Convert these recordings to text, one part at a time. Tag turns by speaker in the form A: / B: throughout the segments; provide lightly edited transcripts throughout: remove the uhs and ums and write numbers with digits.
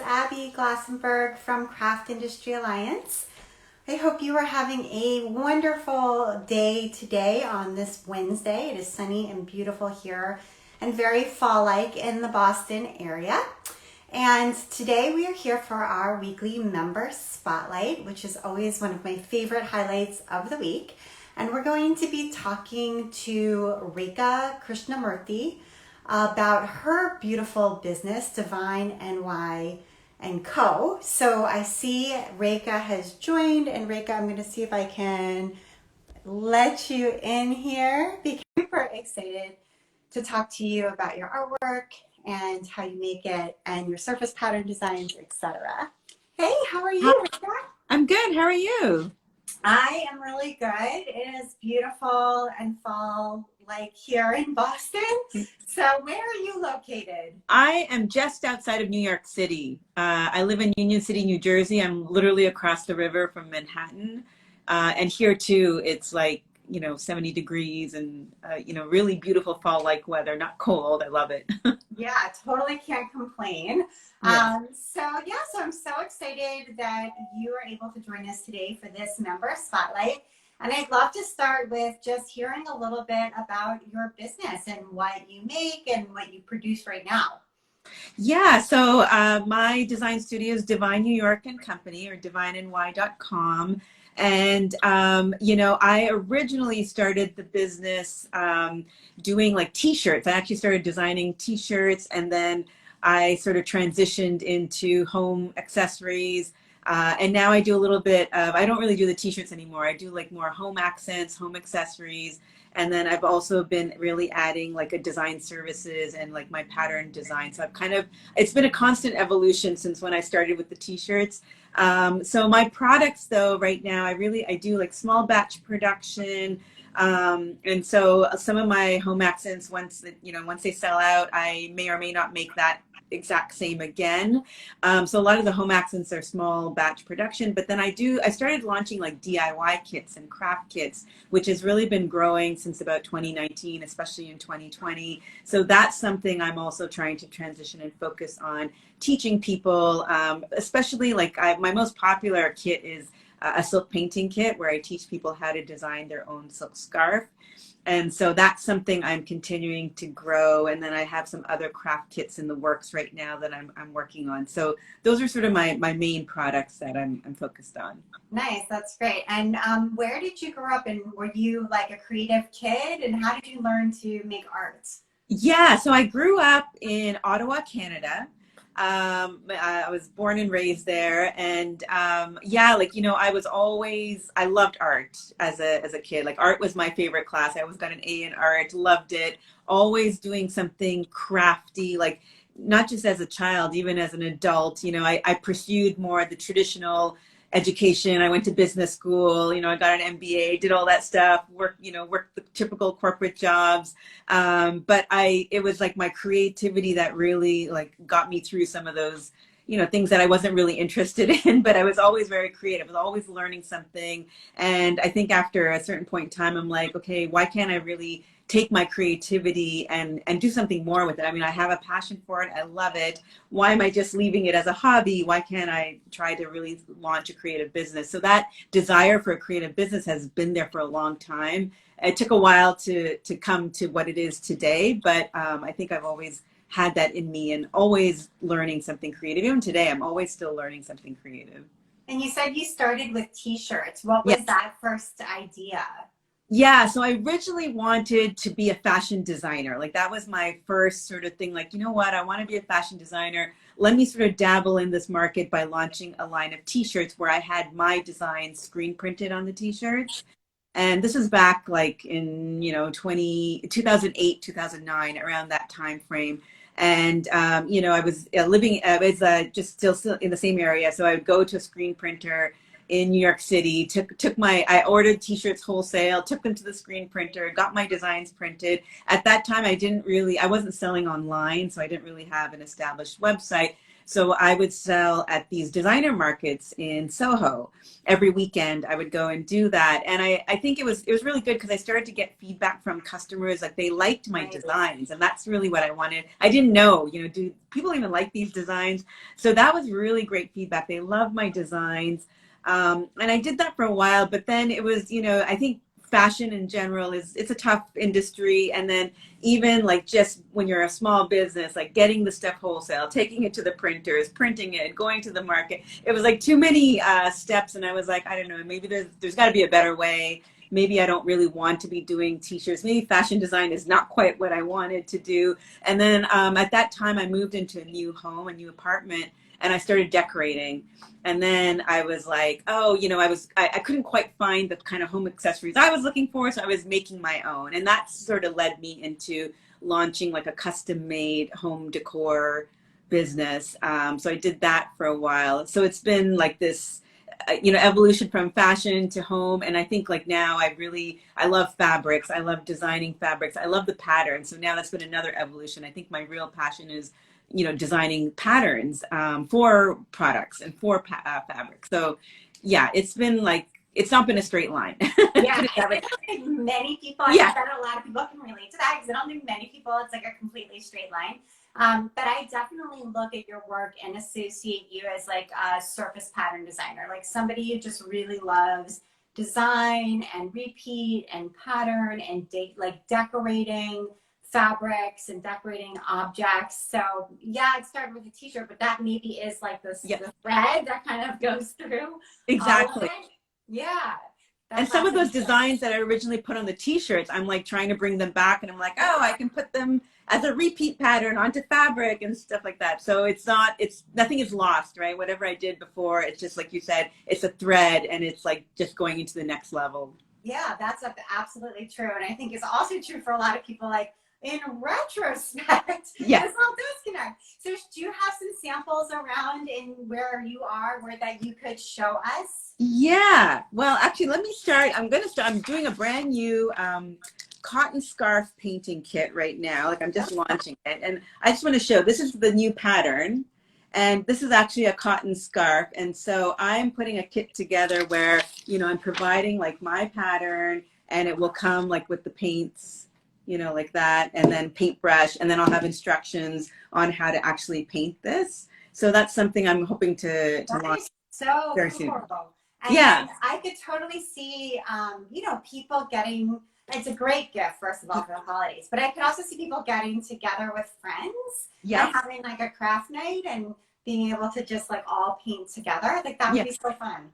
A: Abby Glassenberg from Craft Industry Alliance. I hope you are having a wonderful day today on this Wednesday. It is sunny and beautiful here and very fall-like in the Boston area. And today we are here for our weekly member spotlight, which is always one of my favorite highlights of the week. And we're going to be talking to Rekha Krishnamurthi about her beautiful business, Divine NY and Co. So I see Rekha has joined, and Rekha, I'm going to see if I can let you in here because I'm super excited to talk to you about your artwork and how you make it and your surface pattern designs, etc. Hey, how are you, Rekha?
B: I'm good. How are you?
A: I am really good. It is beautiful and fall-like here in Boston. So where are you located?
B: I am just outside of New York City. I live in Union City, New Jersey. I'm literally across the river from Manhattan. And here too, it's like, 70 degrees and, really beautiful fall-like weather, not cold. I love it.
A: Yeah, totally can't complain.
B: Yeah.
A: So I'm so excited that you are able to join us today for this member spotlight. And I'd love to start with just hearing a little bit about your business and what you make and what you produce right now.
B: Yeah, so my design studio is Divine New York and Company, or divineny.com. And, I originally started the business doing like t-shirts. I actually started designing t-shirts, and then I sort of transitioned into home accessories. And now I do a little bit of, I don't really do the t-shirts anymore. I do like more home accents, home accessories. And then I've also been really adding like a design services and like my pattern design. So it's been a constant evolution since when I started with the t-shirts. So my products though, right now, I do like small batch production. And so some of my home accents, once they sell out, I may or may not make that exact same again. So a lot of the home accents are small batch production, but then I started launching like DIY kits and craft kits, which has really been growing since about 2019, especially in 2020. So that's something I'm also trying to transition and focus on teaching people, especially like my most popular kit is a silk painting kit where I teach people how to design their own silk scarf. And so that's something I'm continuing to grow. And then I have some other craft kits in the works right now that I'm working on. So those are sort of my main products that I'm focused on.
A: Nice, that's great. And where did you grow up, and were you like a creative kid, and how did you learn to make art?
B: Yeah, so I grew up in Ottawa, Canada. I was born and raised there, and I loved art as a kid. Like art was my favorite class. I always got an A in art, loved it. Always doing something crafty, like not just as a child, even as an adult. I pursued more the traditional education. I went to business school, I got an MBA, did all that stuff, worked the typical corporate jobs. But it was like my creativity that really like got me through some of those, things that I wasn't really interested in, but I was always very creative. I was always learning something. And I think after a certain point in time, I'm like, okay, why can't I really take my creativity and do something more with it? I mean, I have a passion for it. I love it. Why am I just leaving it as a hobby? Why can't I try to really launch a creative business? So that desire for a creative business has been there for a long time. It took a while to come to what it is today, but I think I've always had that in me and always learning something creative. Even today, I'm always still learning something creative.
A: And you said you started with t-shirts. What was
B: Yes.
A: that first idea?
B: Yeah, so I originally wanted to be a fashion designer. Like that was my first sort of thing. Like, you know what? I want to be a fashion designer. Let me sort of dabble in this market by launching a line of t-shirts where I had my designs screen printed on the t-shirts. And this was back like in, 2008, 2009, around that time frame. And, I was I was just still in the same area. So I would go to a screen printer in New York City, I ordered t-shirts wholesale, took them to the screen printer, got my designs printed. At that time, I wasn't selling online, so I didn't really have an established website. So I would sell at these designer markets in Soho. Every weekend I would go and do that. And I think it was really good because I started to get feedback from customers, like they liked my designs, and that's really what I wanted. I didn't know, do people even like these designs? So that was really great feedback. They loved my designs. And I did that for a while, but then it was, I think fashion in general it's a tough industry. And then even like just when you're a small business, like getting the stuff wholesale, taking it to the printers, printing it, going to the market, it was like too many steps. And I was like, I don't know, maybe there's got to be a better way. Maybe I don't really want to be doing t-shirts. Maybe fashion design is not quite what I wanted to do. And then at that time I moved into a new home, a new apartment, and I started decorating. And then I was like, oh, I couldn't quite find the kind of home accessories I was looking for. So I was making my own. And that sort of led me into launching like a custom made home decor business. So I did that for a while. So it's been like this, evolution from fashion to home. And I think like now I love fabrics. I love designing fabrics. I love the patterns. So now that's been another evolution. I think my real passion is designing patterns for products and for fabric. So yeah, it's not been a straight line.
A: Yeah, I don't think many people, I bet a lot of people can relate to that because I don't think many people, it's like a completely straight line. But I definitely look at your work and associate you as like a surface pattern designer, like somebody who just really loves design and repeat and pattern and decorating fabrics and decorating objects. So yeah, it started with a t-shirt, but that maybe is like the thread that kind of goes through.
B: Exactly.
A: Yeah.
B: And some of those designs that I originally put on the t-shirts, I'm like trying to bring them back, and I'm like, oh, I can put them as a repeat pattern onto fabric and stuff like that. So nothing is lost, right? Whatever I did before, it's just like you said, it's a thread, and it's like just going into the next level.
A: Yeah, that's absolutely true. And I think it's also true for a lot of people, like, in retrospect, this all does connect. So do you have some samples around in where you are that you could show us?
B: Yeah. Well, actually, let me start. I'm doing a brand new cotton scarf painting kit right now. Like I'm just launching it. And I just want to show, this is the new pattern. And this is actually a cotton scarf. And so I'm putting a kit together where, I'm providing like my pattern, and it will come like with the paints, like that, and then paintbrush, and then I'll have instructions on how to actually paint this. So that's something I'm hoping to launch very soon.
A: And yeah, I could totally see, people getting, it's a great gift, first of all, for the holidays, but I could also see people getting together with friends and having like a craft night and being able to just like all paint together. Like that would be so fun.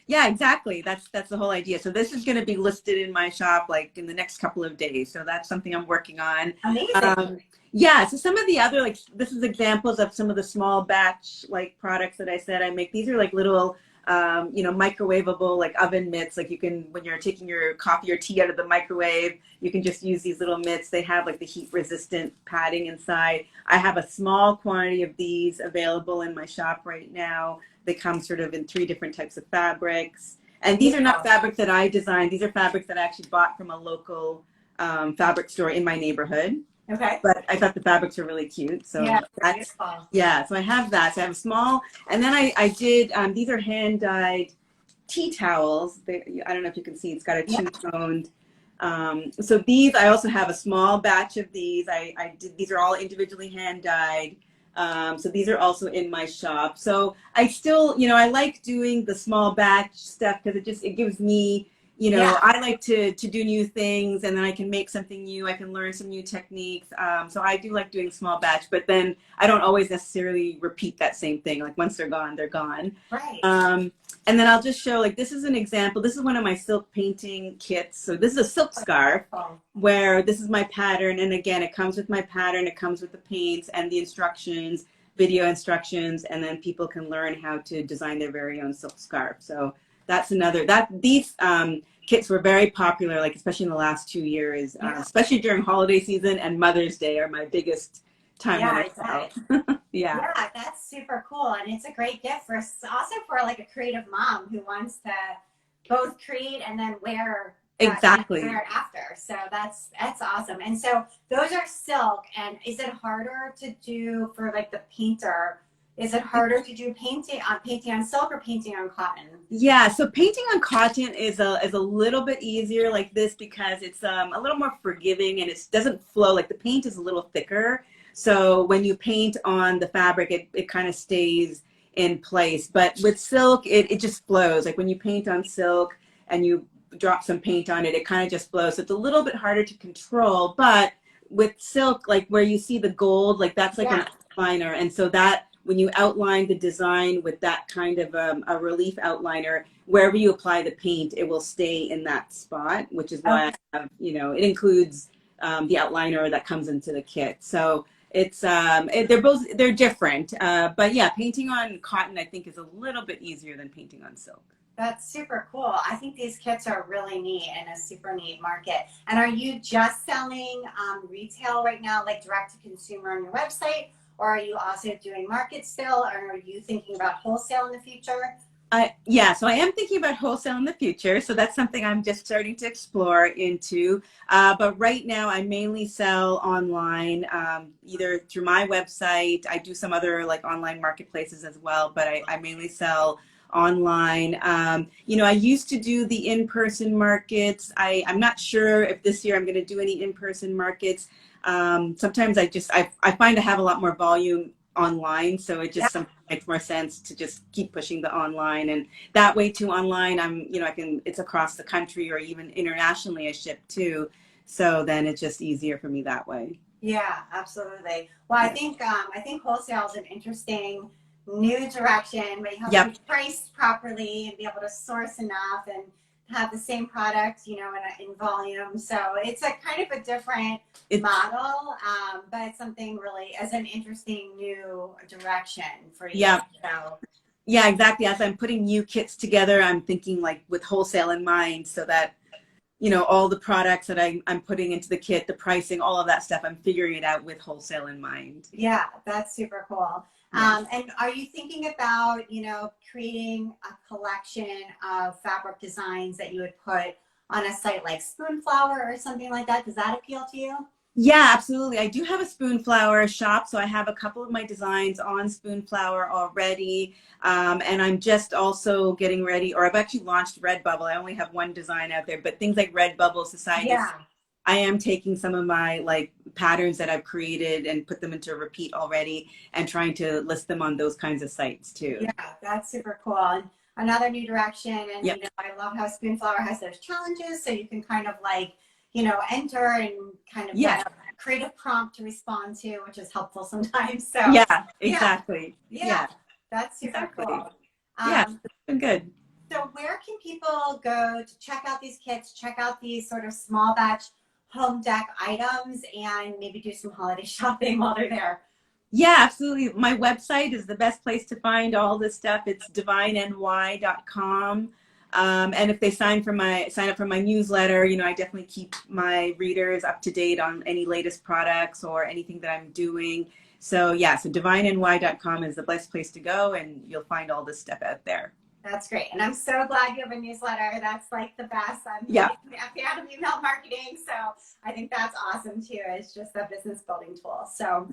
B: Yeah, exactly. That's the whole idea. So this is going to be listed in my shop like in the next couple of days. So that's something I'm working on.
A: Amazing.
B: Yeah. So some of the other, like, this is examples of some of the small batch like products that I said I make. These are like little, microwavable like oven mitts. Like you can, when you're taking your coffee or tea out of the microwave, you can just use these little mitts. They have like the heat resistant padding inside. I have a small quantity of these available in my shop right now. They come sort of in 3 different types of fabrics. And these are not fabrics that I designed. These are fabrics that I actually bought from a local fabric store in my neighborhood.
A: Okay.
B: But I thought the fabrics were really cute. So so I have that. So I have a small, and then I did, these are hand-dyed tea towels. I don't know if you can see, it's got a two-toned. So these, I also have a small batch of these. These are all individually hand-dyed. So these are also in my shop. So I still, I like doing the small batch stuff because it gives me, I like to do new things, and then I can make something new. I can learn some new techniques. So I do like doing small batch, but then I don't always necessarily repeat that same thing. Like once they're gone, they're gone.
A: Right.
B: And then I'll just show, like, this is an example. This is one of my silk painting kits. So this is a silk scarf where this is my pattern. And again, it comes with my pattern. It comes with the paints and the instructions, video instructions, and then people can learn how to design their very own silk scarf. So that's these kits were very popular, like especially in the last 2 years, especially during holiday season and Mother's Day are my biggest time. Yeah.
A: Yeah, that's super cool. And it's a great gift for also for like a creative mom who wants to both create and then wear that, wear
B: Exactly.
A: it after. So that's awesome. And so those are silk. And is it harder to do for like the painter? Is it harder to do painting on silk or painting on cotton?
B: Yeah, so painting on cotton is a little bit easier like this because it's a little more forgiving and it doesn't flow. Like the paint is a little thicker. So when you paint on the fabric, it kind of stays in place. But with silk, it just flows. Like when you paint on silk and you drop some paint on it, it kind of just flows. So it's a little bit harder to control. But with silk, like where you see the gold, like that's like an
A: Yeah.
B: outliner. And so that when you outline the design with that kind of a relief outliner, wherever you apply the paint, it will stay in that spot, which is why
A: Okay.
B: I have, it includes the outliner that comes into the kit. So it's they're different, but yeah, painting on cotton I think is a little bit easier than painting on silk.
A: That's super cool. I think these kits are really neat and a super neat market. And are you just selling retail right now, like direct to consumer on your website? Or are you also doing market still? Or are you thinking about wholesale in the future?
B: Yeah, so I am thinking about wholesale in the future. So that's something I'm just starting to explore into. But right now, I mainly sell online, either through my website. I do some other like online marketplaces as well, but I mainly sell online. I used to do the in-person markets. I'm not sure if this year I'm going to do any in-person markets. Sometimes I find I have a lot more volume online, so it
A: Yeah.
B: just sometimes makes more sense to just keep pushing the online, and that way too online it's across the country or even internationally I ship too, so then it's just easier for me that way.
A: Yeah, absolutely. Well,
B: Yeah.
A: I think wholesale is an interesting new direction, but you have to
B: Yep.
A: be priced properly and be able to source enough and have the same product, in volume. So it's a kind of a different
B: It's
A: model, but it's something really as an interesting new direction for you.
B: yeah.
A: So
B: Yeah, exactly. As I'm putting new kits together, I'm thinking like with wholesale in mind, so that all the products that I'm putting into the kit, the pricing, all of that stuff, I'm figuring it out with wholesale in mind.
A: yeah, that's super cool.
B: Yeah.
A: And are you thinking about, creating a collection of fabric designs that you would put on a site like Spoonflower or something like that? Does that appeal to you?
B: Yeah, absolutely. I do have a Spoonflower shop, so I have a couple of my designs on Spoonflower already. And I'm just also getting ready, or I've actually launched Redbubble. I only have one design out there, but things like Redbubble, Society,
A: Yeah,
B: I am taking some of my like patterns that I've created and put them into Repeat already and trying to list them on those kinds of sites too.
A: yeah, that's super cool. And another new direction. And,
B: Yep.
A: I love how Spoonflower has those challenges. So you can kind of like, enter and kind of
B: Yeah.
A: get a creative prompt to respond to, which is helpful sometimes. So
B: Yeah,
A: yeah,
B: exactly.
A: yeah,
B: Yeah,
A: that's super
B: exactly.
A: cool.
B: Yeah,
A: Um,
B: it's been good.
A: So where can people go to check out these kits, check out these sort of small batch home deck items, and maybe do some holiday shopping while they're there?
B: Yeah, absolutely. My website is the best place to find all this stuff. It's divineny.com. And if they sign up for my newsletter, I definitely keep my readers up to date on any latest products or anything that I'm doing. So yeah, so divineny.com is the best place to go, and you'll find all this stuff out there.
A: That's great. And I'm so glad you have a newsletter. That's like the best. I'm
B: Yeah.
A: a fan of email marketing. So I think that's awesome too. It's just a business building tool. So,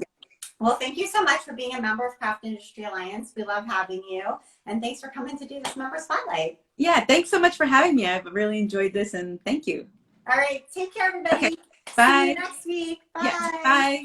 A: well, thank you so much for being a member of Craft Industry Alliance. We love having you. And thanks for coming to do this member spotlight.
B: Yeah, thanks so much for having me. I've really enjoyed this, and thank you.
A: All right. Take care,
B: Okay,
A: everybody. See you
B: bye.
A: next week.
B: Yeah,
A: Bye.
B: bye.